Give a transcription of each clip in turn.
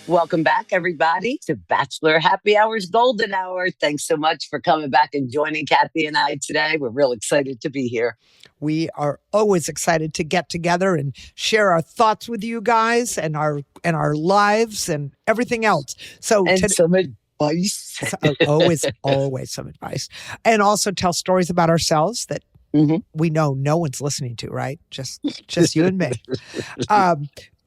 Welcome back, everybody, to Bachelor Happy Hour's Golden Hour. Thanks so much for coming back and joining Kathy and I today. We're real excited to be here. We are always excited to get together and share our thoughts with you guys and our lives and everything else. So some advice. always some advice. And also tell stories about ourselves that we know no one's listening to, right? Just you and me.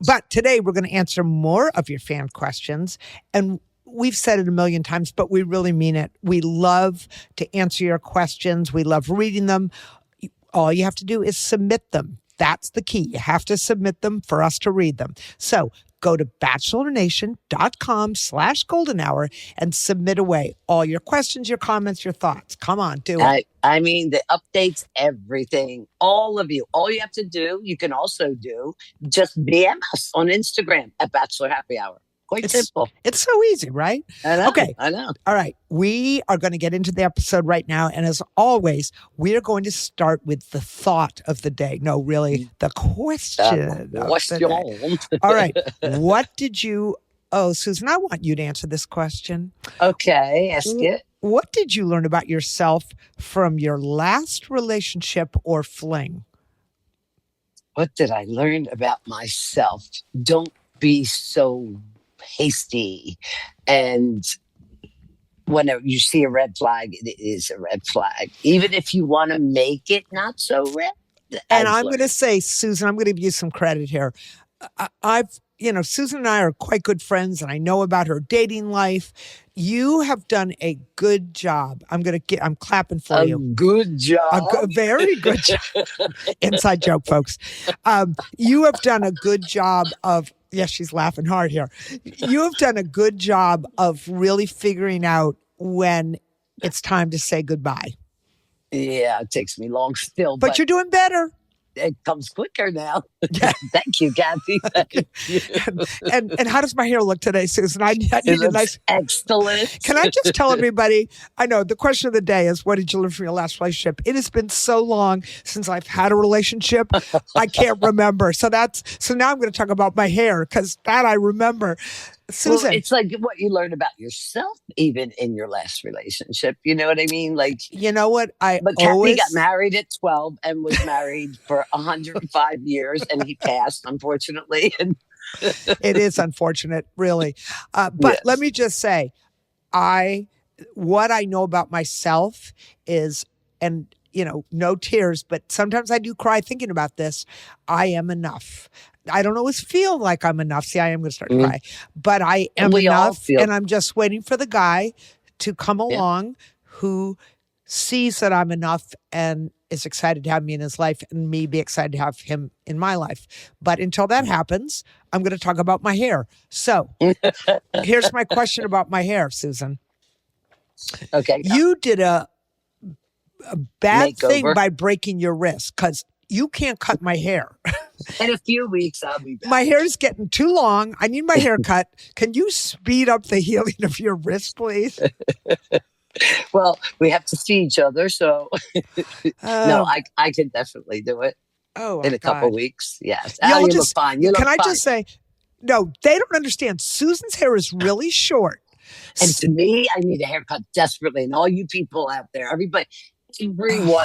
But today we're going to answer more of your fan questions. And we've said it a million times, but we really mean it. We love to answer your questions. We love reading them. All you have to do is submit them. That's the key. You have to submit them for us to read them. So go to bachelornation.com/golden hour and submit away all your questions, your comments, your thoughts. Come on, do it. I mean, the updates, everything, all of you. All you have to do, you can also do, just DM us on Instagram at Bachelor Happy Hour. Quite simple. It's so easy, right? I know. Okay. I know. All right. We are going to get into the episode right now. And as always, we are going to start with the thought of the day. No, really, the question. All right. What did you... Oh, Susan, I want you to answer this question. Okay. Ask it. What did you learn about yourself from your last relationship or fling? What did I learn about myself? Don't be so hasty, and whenever you see a red flag, it is a red flag, even if you want to make it not so red. And I'm going to say, Susan, I'm going to give you some credit here. Susan and I are quite good friends, and I know about her dating life. You have done a good job. I'm clapping for you. Good job. A very good job. Inside joke, folks. You have done a good job of, yes, she's laughing hard here. You have done a good job of really figuring out when it's time to say goodbye. Yeah, it takes me long still. But you're doing better. It comes quicker now. Thank you, Kathy. And how does my hair look today, Susan? I need a nice... Excellent. Can I just tell everybody, I know the question of the day is, what did you learn from your last relationship? It has been so long since I've had a relationship, I can't remember. So now I'm going to talk about my hair, because that I remember. Susan. Well, it's like what you learn about yourself, even in your last relationship. You know what I mean? Like, you know what? But Kathy got married at 12 and was married for 105 years, and he passed, unfortunately. It is unfortunate, really. But yes. Let me just say, what I know about myself is, and no tears, but sometimes I do cry thinking about this. I am enough. I don't always feel like I'm enough. See, I am going to start to cry, but I am enough, and I'm just waiting for the guy to come along who sees that I'm enough and is excited to have me in his life, and me be excited to have him in my life. But until that happens, I'm going to talk about my hair. So here's my question about my hair, Susan. Okay. You did a bad thing by breaking your wrist, because you can't cut my hair. In a few weeks, I'll be back. My hair is getting too long. I need my hair cut. Can you speed up the healing of your wrist, please? Well, we have to see each other, so no, I can definitely do it. In a couple of weeks, yes. You look fine. Can I just say, no, they don't understand. Susan's hair is really short. And to me, I need a haircut desperately. And all you people out there, everyone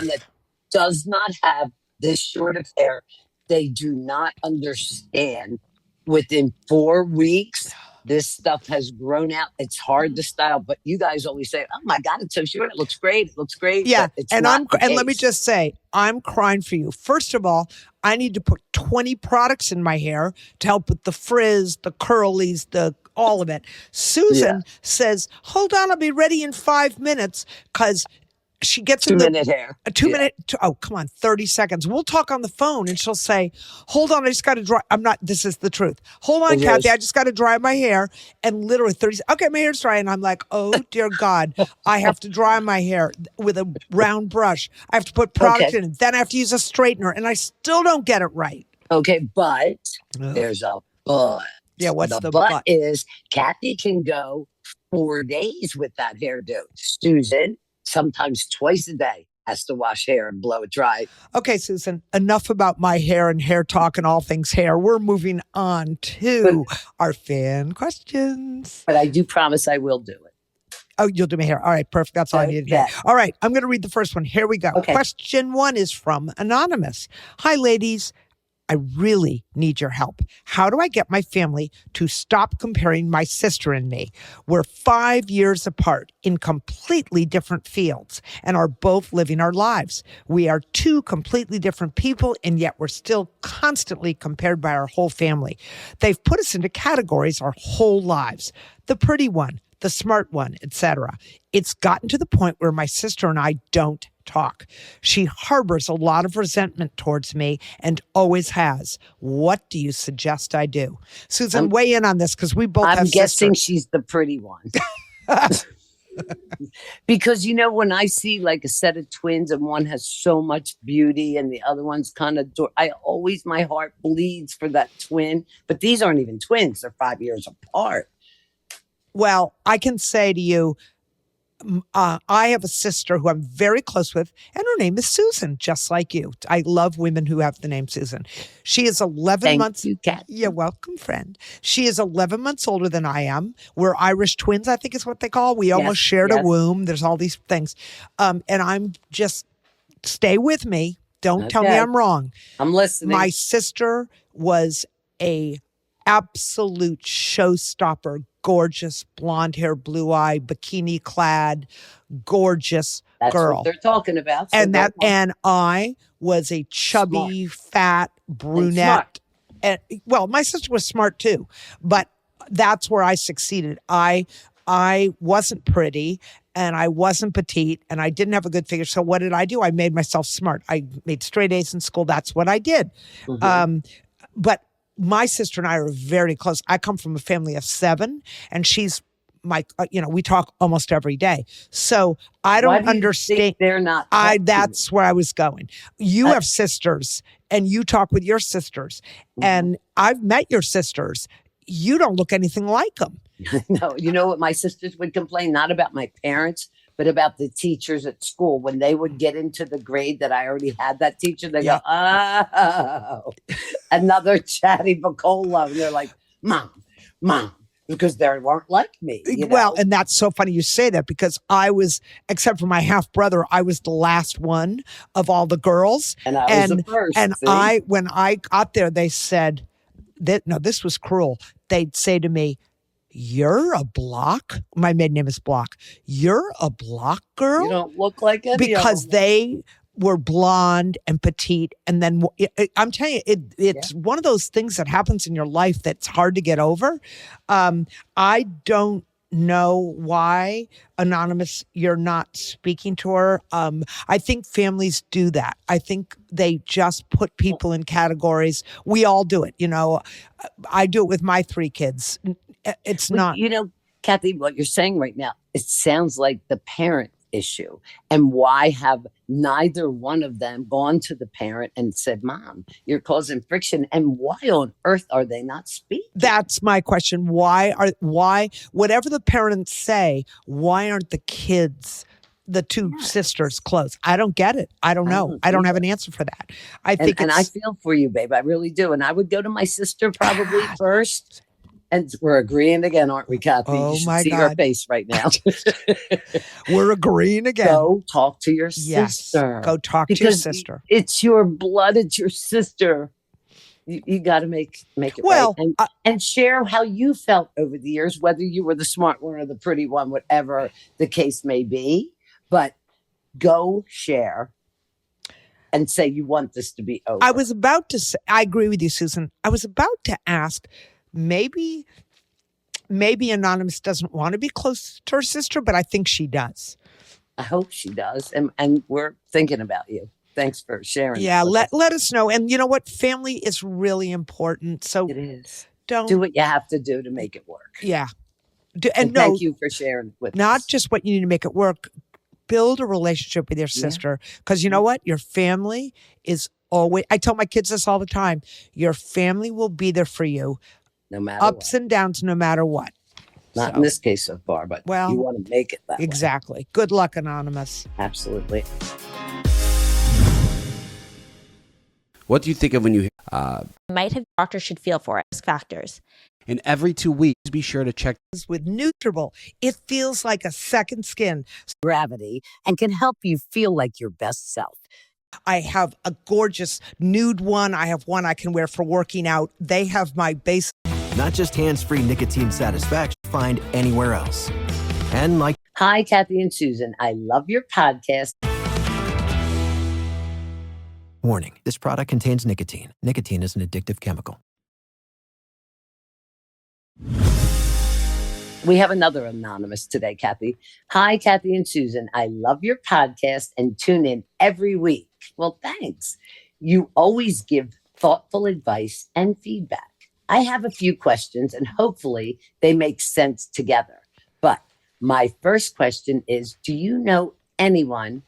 that does not have this short of hair, they do not understand. Within 4 weeks, this stuff has grown out. It's hard to style, but you guys always say, "Oh my God, it's so short. It looks great. It looks great." Yeah, and let me just say, I'm crying for you. First of all, I need to put 20 products in my hair to help with the frizz, the curlies, all of it. Susan says, "Hold on, I'll be ready in 5 minutes," because she gets 2-minute hair. A 2 minute. Oh, come on, 30 seconds. We'll talk on the phone, and she'll say, "Hold on, I just got to dry." This is the truth. Hold on, Kathy, I just got to dry my hair. And literally 30. Okay, my hair's dry, and I'm like, "Oh dear God, I have to dry my hair with a round brush. I have to put product in it. Then I have to use a straightener, and I still don't get it right." Okay, but there's a but. Yeah, what's the but? Is Kathy can go 4 days with that hairdo. Susan, sometimes twice a day. has to wash hair and blow it dry. Okay, Susan, enough about my hair and hair talk and all things hair. We're moving on to our fan questions. But I do promise I will do it. Oh, you'll do my hair. All right, perfect. That's all I needed to get. All right, I'm going to read the first one. Here we go. Okay. Question 1 is from Anonymous. Hi, ladies. I really need your help. How do I get my family to stop comparing my sister and me? We're 5 years apart in completely different fields and are both living our lives. We are 2 completely different people, and yet we're still constantly compared by our whole family. They've put us into categories our whole lives. The pretty one, the smart one, etc. It's gotten to the point where my sister and I don't talk. She harbors a lot of resentment towards me and always has. What do you suggest I do? Susan, weigh in on this because we both have I'm guessing sisters. she's the pretty one. Because, when I see like a set of twins and one has so much beauty and the other one's kind of, my heart bleeds for that twin. But these aren't even twins. They're 5 years apart. Well, I can say to you, I have a sister who I'm very close with, and her name is Susan, just like you. I love women who have the name Susan. She is 11 months. Thank you, Kat. You're welcome, friend. She is 11 months older than I am. We're Irish twins, I think is what they call. We almost shared a womb. There's all these things. And I'm just, stay with me. Don't tell me I'm wrong. I'm listening. My sister was a absolute showstopper. Gorgeous, blonde hair, blue eye, bikini clad, gorgeous That's girl. What they're talking about. So and I was a chubby, fat brunette. And well, my sister was smart too, but that's where I succeeded. I wasn't pretty and I wasn't petite and I didn't have a good figure. So what did I do? I made myself smart. I made straight A's in school. That's what I did. But my sister and I are very close. I come from a family of 7, and she's we talk almost every day. So I don't understand. They're not. That's where I was going. You have sisters, and you talk with your sisters, and I've met your sisters. You don't look anything like them. No, you know what? My sisters would complain not about my parents, but about the teachers at school. When they would get into the grade that I already had that teacher, they go, "Oh, another chatty Bacola." And they're like, Mom, because they weren't like me. Well, and that's so funny you say that because I was, except for my half brother, I was the last one of all the girls. And I was the first. And when I got there, they said, no, this was cruel. They'd say to me, "You're a Block." My maiden name is Block. "You're a Block girl." You don't look like any because of them. they were blonde and petite. And then I'm telling you, it's one of those things that happens in your life that's hard to get over. I don't know why, Anonymous, you're not speaking to her. I think families do that. I think they just put people in categories. We all do it. I do it with my 3 kids. It's not. Kathy, what you're saying right now, it sounds like the parent issue. And why have neither one of them gone to the parent and said, "Mom, you're causing friction"? And why on earth are they not speaking? That's my question. Why, whatever the parents say, why aren't the kids, the 2 sisters, close? I don't get it. I don't know. I don't have an answer for that. I think I feel for you, babe. I really do. And I would go to my sister probably first. And we're agreeing again, aren't we, Kathy? Oh, you should my see God. her face right now. We're agreeing again. Go talk to your Yes. sister. Go talk to your sister. It's your blood. It's your sister. You got to make it Well, right. And share how you felt over the years, whether you were the smart one or the pretty one, whatever the case may be. But go share and say you want this to be over. I was about to say, I agree with you, Susan. I was about to ask, maybe Anonymous doesn't want to be close to her sister, but I think she does. I hope she does. And we're thinking about you. Thanks for sharing. Yeah, let us know. And you know what? Family is really important. So it is. Don't do what you have to do to make it work. Yeah. And thank you for sharing with us. Not just what you need to make it work. Build a relationship with your sister. Because you know what? Your family is always, I tell my kids this all the time, your family will be there for you. No matter ups and downs, no matter what. Not in this case so far, but you want to make it that way. Exactly. Good luck, Anonymous. Absolutely. What do you think of when you hear, Might have doctors should feel for it. Risk factors. and every 2 weeks, be sure to check With Nutribul, it feels like a second skin. Gravity and can help you feel like your best self. I have a gorgeous nude one. I have one I can wear for working out. They have my base. Not just hands-free nicotine satisfaction, find anywhere else. And like Hi, Kathy and Susan. I love your podcast. warning, this product contains nicotine. Nicotine is an addictive chemical. We have another anonymous today, Kathy. Hi, Kathy and Susan. I love your podcast and tune in every week. Well, thanks. You always give thoughtful advice and feedback. I have a few questions and hopefully they make sense together. But my first question is, do you know anyone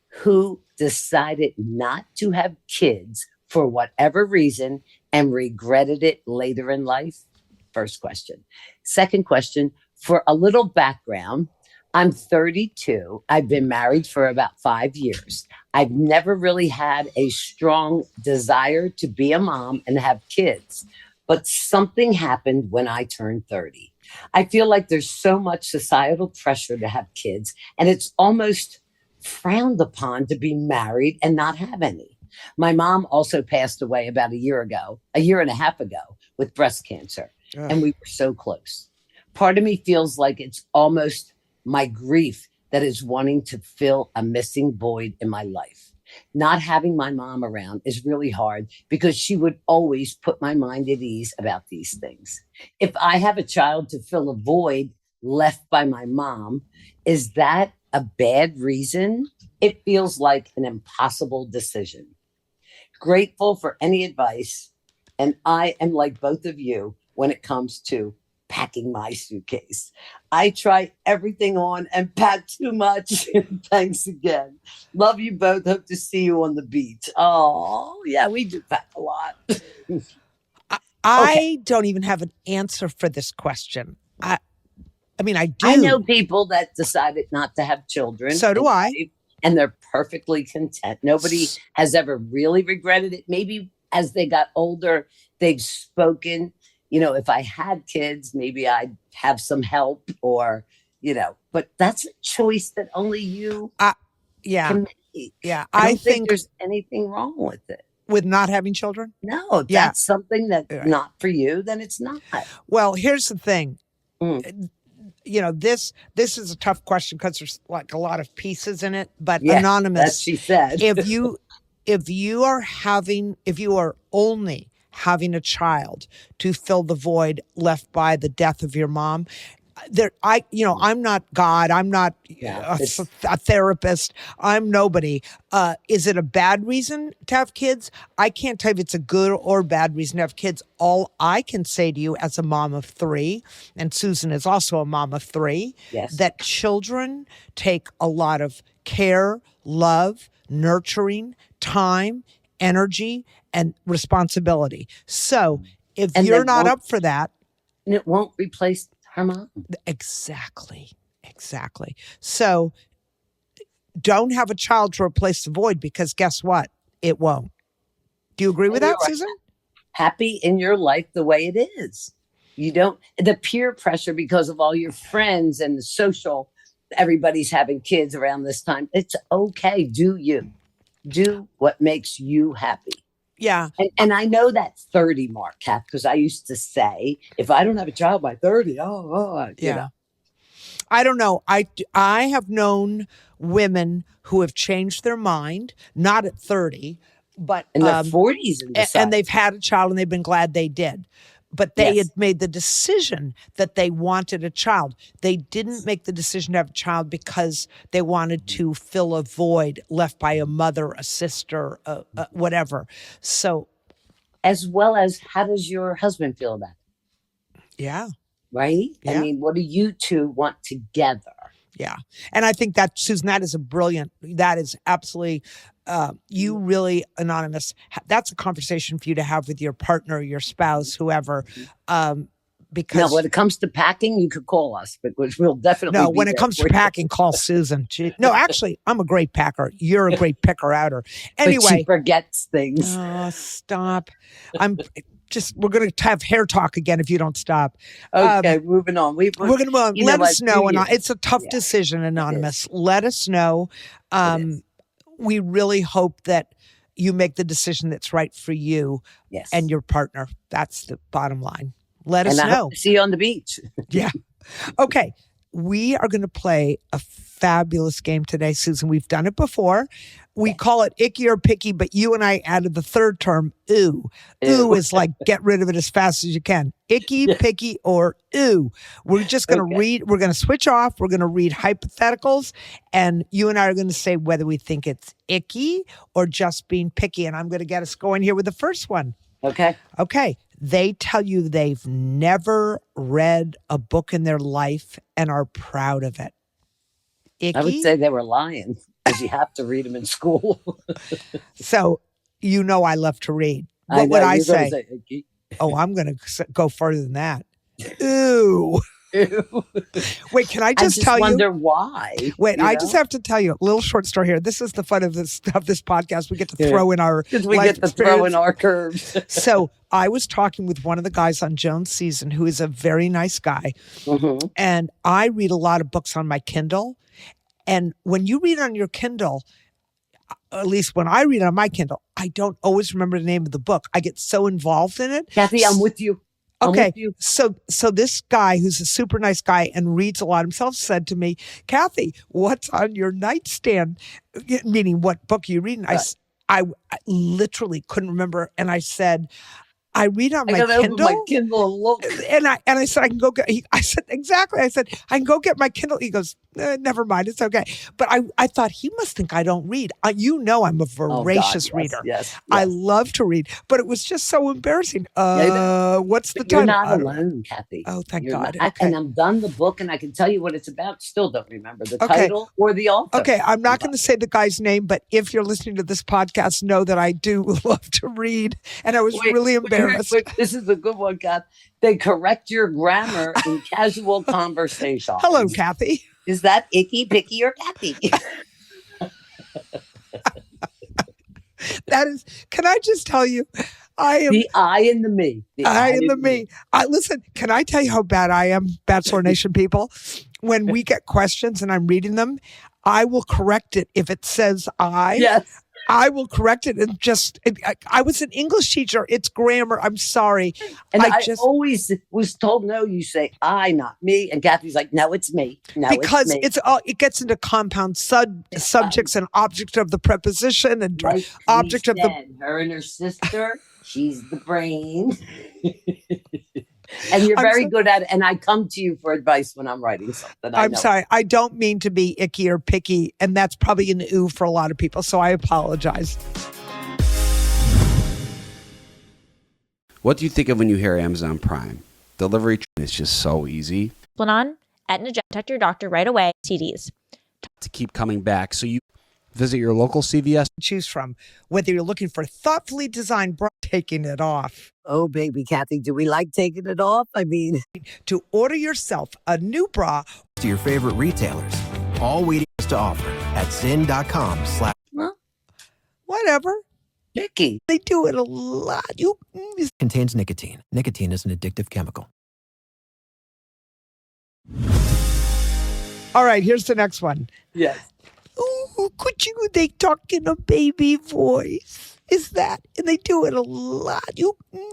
who decided not to have kids for whatever reason and regretted it later in life? First question. Second question, for a little background, I'm 32. I've been married for about 5 years. I've never really had a strong desire to be a mom and have kids, but something happened when I turned 30. I feel like there's so much societal pressure to have kids, and it's almost frowned upon to be married and not have any. My mom also passed away about a year and a half ago with breast cancer. And we were so close. Part of me feels like it's almost my grief that is wanting to fill a missing void in my life. Not having my mom around is really hard because she would always put my mind at ease about these things. If I have a child to fill a void left by my mom, is that a bad reason? It feels like an impossible decision. Grateful for any advice. And I am like both of you when it comes to packing my suitcase. I try everything on and pack too much. Thanks again. Love you both. Hope to see you on the beach. Oh, yeah, we do pack a lot. I don't even have an answer for this question. I mean, I do. I know people that decided not to have children. So do I. And they're perfectly content. Nobody has ever really regretted it. Maybe as they got older, they've spoken, if I had kids, maybe I'd have some help or, but that's a choice that only you can make. Yeah. I don't think there's anything wrong with it. With not having children? No, if that's something that's not for you, then it's not. Well, here's the thing. This is a tough question because there's like a lot of pieces in it, but anonymous. As she said. if you are only having a child to fill the void left by the death of your mom, I'm not God. I'm not a therapist. I'm nobody. Is it a bad reason to have kids? I can't tell you if it's a good or bad reason to have kids. All I can say to you as a mom of 3, and Susan is also a mom of 3, that children take a lot of care, love, nurturing, time, energy, and responsibility. So if you're not up for that. And it won't replace her mom. Exactly. So don't have a child to replace the void because guess what? It won't. Do you agree with that, Susan? Happy in your life the way it is. The peer pressure because of all your friends and the social, everybody's having kids around this time. It's okay. Do you. Do what makes you happy. Yeah. And I know that 30 mark, Kath, because I used to say, if I don't have a child by 30, you know. I don't know. I have known women who have changed their mind, not at 30, but in their 40s. And they've had a child and they've been glad they did. But they had made the decision that they wanted a child. They didn't make the decision to have a child because they wanted to fill a void left by a mother, a sister, whatever. So, as well as, how does your husband feel about it? Yeah. Right? Yeah. I mean, what do you two want together? Yeah. And I think that, Susan, that is absolutely, you really, anonymous, that's a conversation for you to have with your partner, your spouse, whoever. because when it comes to packing, you could call us, but we'll definitely. no, be when it there comes to for you. packing, call Susan. No, actually, I'm a great packer. You're a great picker outer. But she Anyway, forgets things. oh, stop. We're going to have hair talk again if you don't stop. Okay, moving on. We're We're going to move on. you know Let us what, know. do you? It's a tough Yeah, decision, Anonymous. Let us know. is. We really hope that you make the decision that's right for you Yes. and your partner. That's the bottom line. Let us And I know. hope to see you on the beach. Yeah. Okay. We are going to play a fabulous game today, Susan. We've done it before. We call it icky or picky, but you and I added the third term, ooh. Ooh is like get rid of it as fast as you can. Icky, picky, or ooh. We're just going to read. We're going to switch off. We're going to read hypotheticals, and you and I are going to say whether we think it's icky or just being picky. And I'm going to get us going here with the first one. Okay. Okay. They tell you they've never read a book in their life and are proud of it. Icky? I would say they were lying because you have to read them in school. So, I love to read. I What know, would I you're gonna say? icky. Oh, I'm going to go further than that. Ooh. Ew. Wait, can I I just just tell you? wonder why. Wait, you I know? just have to tell you a little short story here. This is the fun of this podcast. We get to throw in our because we life get to throw in experience. our curves. So I was talking with one of the guys on Jones Season who is a very nice guy. Mhm. And I read a lot of books on my Kindle. And when you read on your Kindle, at least when I read on my Kindle, I don't always remember the name of the book. I get so involved in it. Kathy, I'm with you. I'm Okay, with you. so this guy who's a super nice guy and reads a lot himself said to me, Kathy, what's on your nightstand? Meaning, what book are you reading? Right. I literally couldn't remember. And I said, I read on I my gotta open Kindle. my Kindle and look. And I said, I can go get, I said, exactly. I said, I can go get my Kindle. He goes, never mind. It's okay. But I thought he must think I don't read. I'm a Oh, voracious God, reader. Yes. I love to read, but it was just so embarrassing. What's the But you're title? not I don't- alone, Kathy. Oh, thank You're God. not- Okay. And I'm done the book, and I can tell you what it's about. Still don't remember the Okay. title or the author. Okay, I'm not going to say the guy's name, but if you're listening to this podcast, know that I do love to read, and I was really embarrassed. Wait, this is a good one, Kath. They correct your grammar in casual conversation. Hello, Kathy. Is that icky, picky, or Kathy? That is. Can I just tell you, I am. The I and the me. The I and the me. Listen, can I tell you how bad I am, Bachelor Nation people? When we get questions and I'm reading them, I will correct it if it says I. Yes. I will correct it and just. I was an English teacher. It's grammar. I'm sorry. And I I just- always was told, no, you say I, not me. And Kathy's like, no, it's me. No, Because it's me. it gets into compound subjects and object of the preposition and Like object we of the. said, her and her sister, she's the brain. And you're I'm very so- good at it. And I come to you for advice when I'm writing something. I I'm know. sorry. I don't mean to be icky or picky, and that's probably an ooh for a lot of people. So I apologize. What do you think of when you hear Amazon Prime? Delivery is just so easy Planon, Aetna Jet, protect your doctor right away. CDs. to keep coming back. So you visit your local CVS. Choose from whether you're looking for thoughtfully designed bra, taking it off. Oh, baby, Kathy, do we like taking it off? I mean, To order yourself a new bra, To your favorite retailers, all waiting to offer at zyn.com/. whatever. Vicky. They do it a lot. Contains nicotine. Nicotine is an addictive chemical. All right, here's the next one. Yes. Ooh, they talk in a baby voice. Is that? And they do it a lot.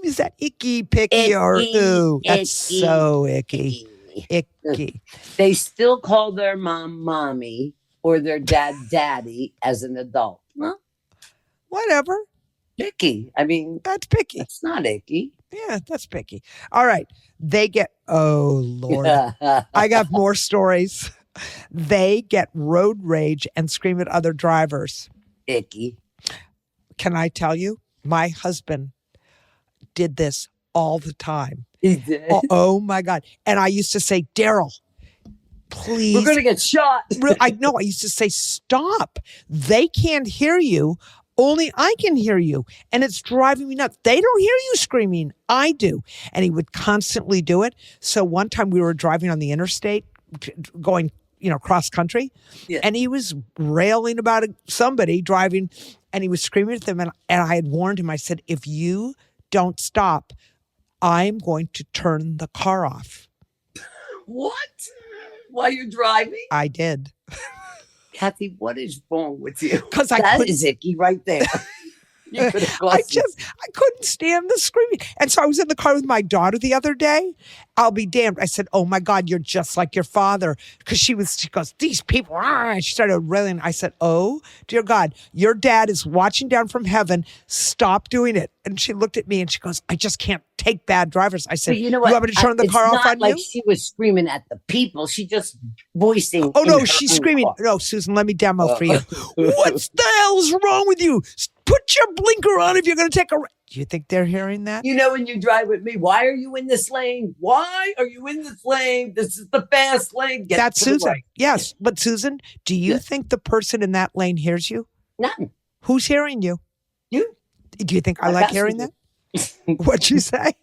Is that icky, picky, or Icky, ooh? That's icky, so icky. Icky. They still call their mom mommy or their dad daddy as an adult. Well, Whatever. picky. I mean, That's picky. that's not icky. Yeah, that's picky. All right. They get, oh, Lord. I got more stories. They get road rage and scream at other drivers. Icky. Can I tell you? My husband did this all the time. He did. Oh my God. And I used to say, Daryl, please. We're going to get shot. I know. I used to say, stop. They can't hear you Only I can hear you. And it's driving me nuts. They don't hear you screaming. I do. And he would constantly do it. So one time we were driving on the interstate going, cross country. Yeah. And he was railing about somebody driving and he was screaming at them. And I had warned him. I said, if you don't stop, I'm going to turn the car off. What? While you're driving? I did. Kathy, what is wrong with you? Because that is icky right there. You could have I couldn't stand the screaming. And so I was in the car with my daughter the other day. I'll be damned. I said, oh my God, you're just like your father. Because she goes, these people, and she started railing. I said, oh, dear God, your dad is watching down from heaven. Stop doing it. And she looked at me and she goes, I just can't take bad drivers. I said, you know what? You want me to turn the car off on like you? She was screaming at the people. She just voicing. Oh, no, she's screaming. Car. No, Susan, let me demo for you. What the hell's wrong with you? Put your blinker on if you're going to take a... Do you think they're hearing that? When you drive with me, why are you in this lane? Why are you in this lane? This is the fast lane. That's Susan. Yes. But Susan, do you think the person in that lane hears you? None. Who's hearing you? You. Do you think I like hearing that? What'd you say?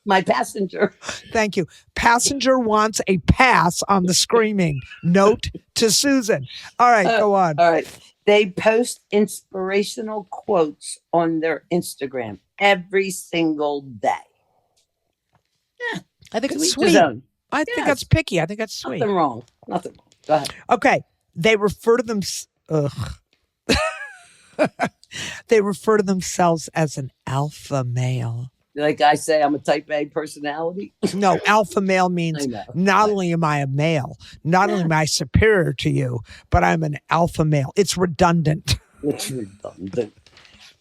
My passenger. Thank you. Passenger wants a pass on the screaming. Note to Susan. All right, go on. All right. They post inspirational quotes on their Instagram every single day. Yeah. I think it's Sweet. sweet. I think that's picky. I think that's sweet. Nothing wrong. Nothing wrong. Go ahead. Okay. They refer to them. They refer to themselves as an alpha male. Like I say, I'm a type A personality. No, alpha male means not only am I a male, not only am I superior to you, but I'm an alpha male. It's redundant. It's redundant.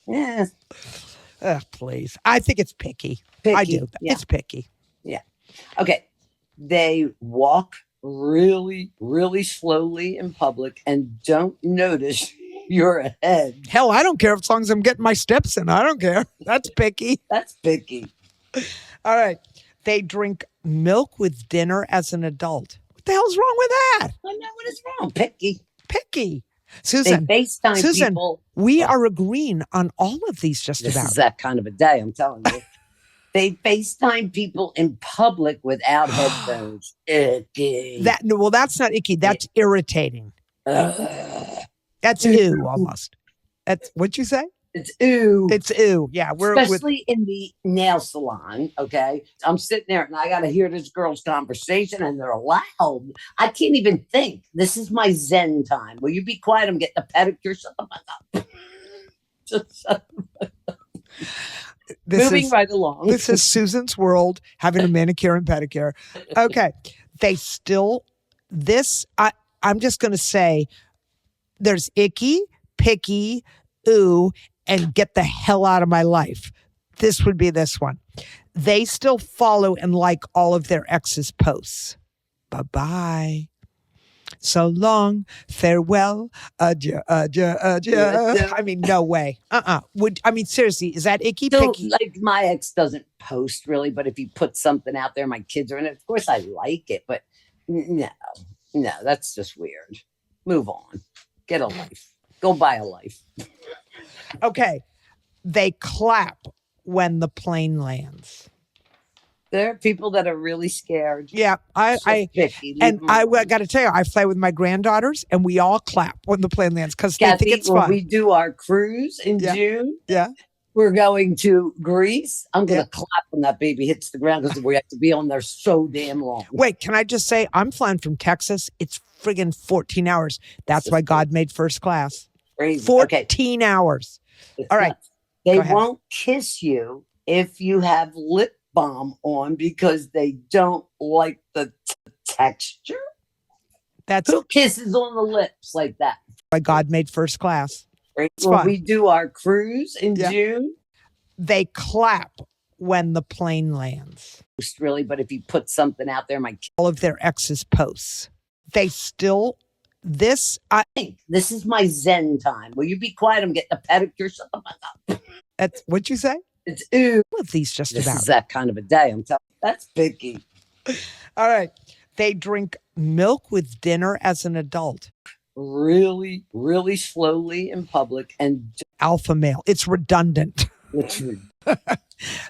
Yeah. Please. I think it's picky. I do. Yeah. It's picky. Yeah. Okay. They walk really, really slowly in public and don't notice you're ahead. Hell, I don't care as long as I'm getting my steps in. I don't care. That's picky. That's picky. All right. They drink milk with dinner as an adult. What the hell's wrong with that? I know what is wrong. Picky. Picky. Susan, they FaceTime people. We are agreeing on all of these just this about. This is that kind of a day, I'm telling you. They FaceTime people in public without headphones. Icky. Well, that's not icky. That's irritating. That's ew almost. That's what'd you say? It's ew. It's ew. Yeah. Especially in the nail salon. Okay. I'm sitting there and I got to hear this girl's conversation and they're loud. I can't even think. This is my Zen time. Will you be quiet? I'm getting a pedicure. Shut the fuck up. Just shut the fuck up. Moving right along. This is Susan's world, having a manicure and pedicure. Okay. I'm just going to say, there's icky, picky, ooh, and get the hell out of my life. This would be this one. They still follow and like all of their ex's posts. Bye-bye. So long, farewell, adieu, adieu, adieu. I mean, no way. Seriously, is that icky, picky? Like my ex doesn't post really, but if he puts something out there, my kids are in it. Of course I like it, but no, that's just weird. Move on. Get a life. Go buy a life. Okay. They clap when the plane lands. There are people that are really scared. Yeah. I got to tell you, I fly with my granddaughters and we all clap when the plane lands because they think it's fun. When we do our cruise in June, yeah, we're going to Greece. I'm going to clap when that baby hits the ground because we have to be on there so damn long. Wait, can I just say, I'm flying from Texas. It's friggin' 14 hours. That's why God made first class. Crazy. 14 hours. All right. They won't kiss you if you have lip balm on because they don't like the texture. Who kisses on the lips like that? Why God made first class. When we do our cruise in June, they clap when the plane lands. Really, but if you put something out there, all of their ex's posts. They still this is my Zen time. Will you be quiet? I'm getting a pedicure. Shut the fuck up. That's what'd you say? It's ew. What are these just this about? This is that kind of a day. I'm telling you. That's picky. All right. They drink milk with dinner as an adult. Really, really slowly in public and alpha male. It's redundant. Which,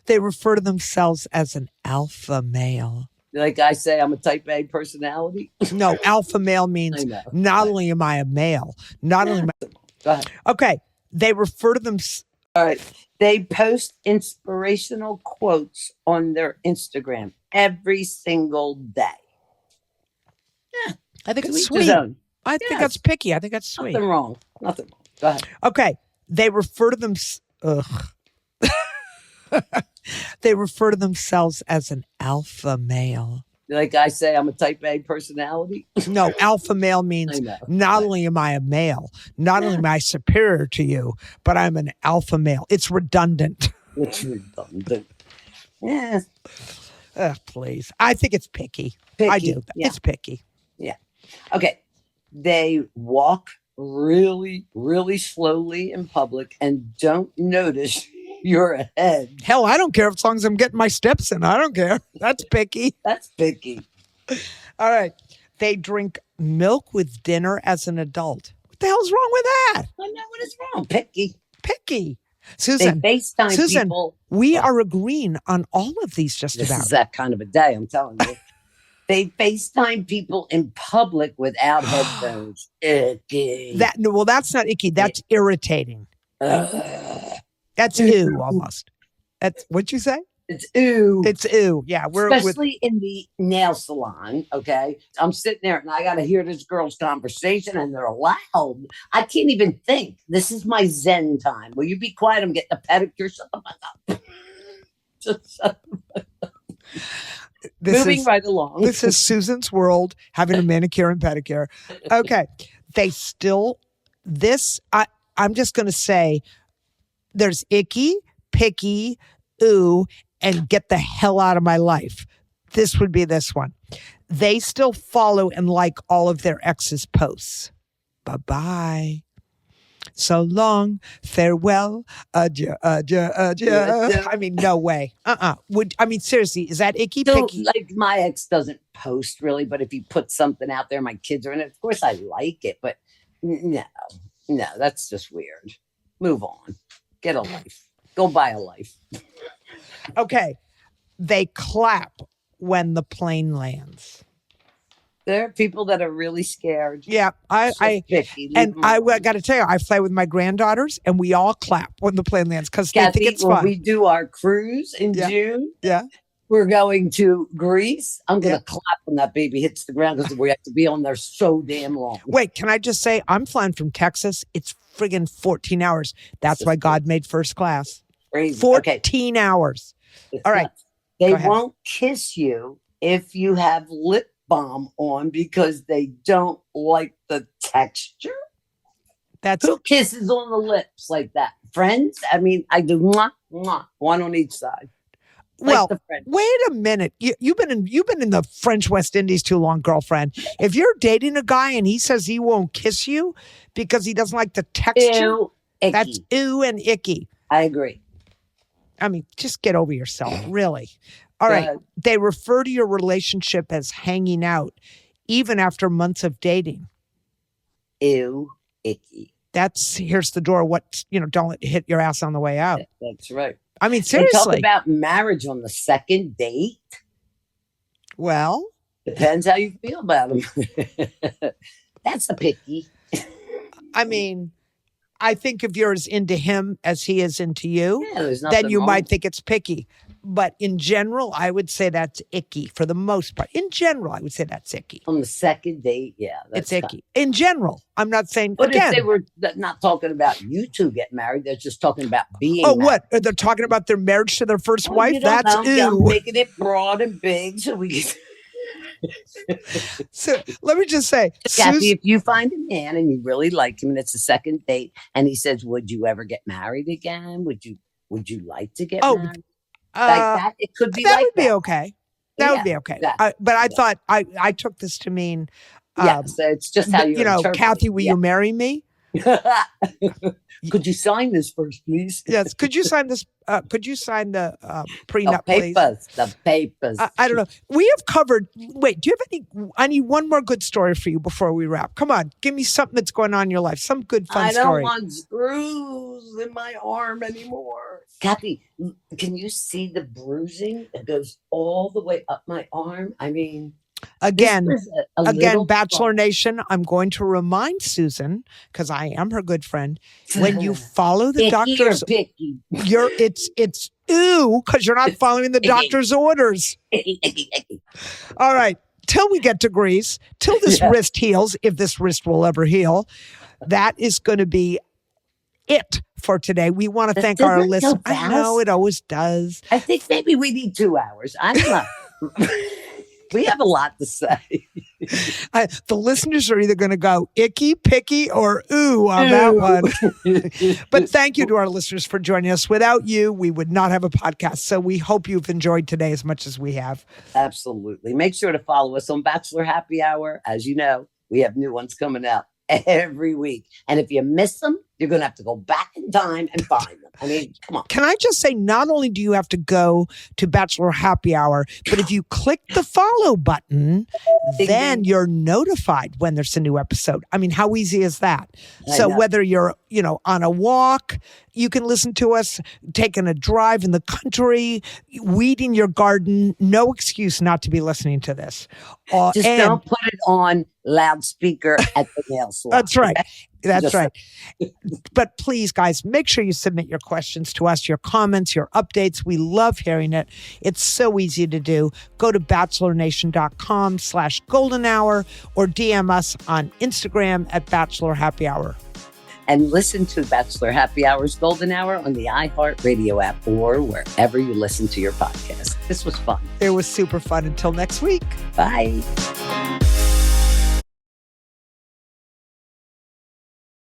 They refer to themselves as an alpha male. like I say, I'm a type A personality. No, alpha male I means know. not only am I a male, not only am I, Go ahead. okay, they refer to them. All right. They post inspirational quotes on their Instagram every single day. I think To it's each his sweet. own. I think Yes. that's picky. I think that's sweet. Nothing wrong. Nothing wrong. Go ahead. Okay, they refer to them. Ugh. They refer to themselves as an alpha male. Like I say, I'm a type A personality. No, alpha male I means know. not only am I a male, not only am I superior to you, but I'm an alpha male. It's redundant. Which redundant. Yeah. Please. I think it's picky. I Picky. do. Yeah. It's picky. Okay. They walk really, really slowly in public and don't notice you're ahead. Hell, I don't care as long as I'm getting my steps in. I don't care. That's picky. That's picky. All right. They drink milk with dinner as an adult. What the hell's wrong with that? I know what is wrong. Picky. Picky. They Susan, FaceTime Susan, people. we are agreeing on all of these just This about. is that kind of a day, I'm telling you. They FaceTime people in public without headphones. Icky. Well, that's not icky. That's irritating. Ugh. That's ew almost. That's what'd you say? It's ooh. It's ew. Yeah, we're with Especially in the nail salon, okay? I'm sitting there and I got to hear this girl's conversation and they're loud. I can't even think. This is my Zen time. Will you be quiet? I'm getting a pedicure. Shut the fuck up. Just shut this Moving is right along. this is Susan's world having a manicure and pedicure. Okay. They still I'm just gonna say there's icky, picky, ooh, and get the hell out of my life. This would be this one. They still follow and like all of their ex's posts. Bye-bye. So long, farewell, adieu, adieu, adieu. I mean, no way. Seriously, is that icky, So, picky? like, my ex doesn't post really, but if he puts something out there, my kids are in it. Of course, I like it, but no, that's just weird. Move on. Get a life. Go buy a life. Okay. They clap when the plane lands. There are people that are really scared. Yeah, I got to tell you, I fly with my granddaughters, and we all clap when the plane lands because they think Kathy, it's when fun. we do our cruise in Yeah. June, Yeah. we're going to Greece. I'm going to Yeah. clap when that baby hits the ground because we have to be on there so damn long. Wait, can I just say, I'm flying from Texas. It's friggin' 14 hours. That's why God made first class. Crazy. 14 hours. It's all right. nuts. They Go ahead. won't kiss you if you have lip balm on because they don't like the texture. That's Who kisses on the lips like that? Friends? I mean, I do mwah, mwah, one on each side. Like well. the French. Wait a minute. You've been in the French West Indies too long, girlfriend. If you're dating a guy and he says he won't kiss you because he doesn't like the texture, Ew, icky. that's ew and icky. I agree. I mean, just get over yourself, really. All Go right. ahead. They refer to your relationship as hanging out, even after months of dating. Ew, icky. Here's the door. Don't let it hit your ass on the way out. That's right. I mean, They talk seriously. about marriage on the second date. Well, Depends how you feel about them. That's a picky. I mean, I think if you're as into him as he is into you, Yeah, there's nothing then you wrong. might think it's picky. But in general, I would say that's icky for the most part. In general, I would say that's icky. On the second date, yeah. It's That's icky. In general, I'm not saying, But again. if they were not talking about you two getting married, they're just talking about being Oh, married. what? They're talking about their marriage to their first Oh, wife? you don't That's know. Yeah, I'm ew. making it broad and big so we can. So let me just say, Kathy, if you find a man and you really like him and it's a second date and he says, would you ever get married again? Would you like to get Oh, married? Like that? It could be that like would be that. okay. That would be okay. exactly. But I thought I took this to mean, Yeah, so it's just how you Kathy, will interpret you it. marry me? Could you sign this first, please? Yes. Could you sign this? Could you sign the prenup, please? The papers. I don't know. We have covered. Wait, do you have any? I need one more good story for you before we wrap. Come on, give me something that's going on in your life. Some good fun story. I don't want screws in my arm anymore. Kathy, can you see the bruising that goes all the way up my arm? I mean, Again, little Bachelor Nation, I'm going to remind Susan, because I am her good friend, when you follow the doctor's, picky. it's ew, because you're not following the doctor's orders. All right. Till we get to Greece, till this wrist heals, if this wrist will ever heal, that is going to be it for today. We want to thank our listeners. I know it always does. I think maybe we need 2 hours. I don't know. We have a lot to say. The listeners are either going to go icky, picky, or ooh on that one. But thank you to our listeners for joining us. Without you, we would not have a podcast. So we hope you've enjoyed today as much as we have. Absolutely. Make sure to follow us on Bachelor Happy Hour. As you know, we have new ones coming out every week. And if you miss them, you're going to have to go back in time and find them. I mean, come on. Can I just say, not only do you have to go to Bachelor Happy Hour, but if you click the follow button, then you're notified when there's a new episode. I mean, how easy is that? So whether you're, on a walk, you can listen to us, taking a drive in the country, weeding your garden, no excuse not to be listening to this. Just don't put it on loudspeaker at the nail salon. That's right. That's right. But please, guys, make sure you submit your questions to us, your comments, your updates. We love hearing it. It's so easy to do. Go to bachelornation.com/golden hour or DM us on Instagram at Bachelor Happy Hour. And listen to Bachelor Happy Hour's Golden Hour on the iHeartRadio app or wherever you listen to your podcast. This was fun. It was super fun. Until next week. Bye.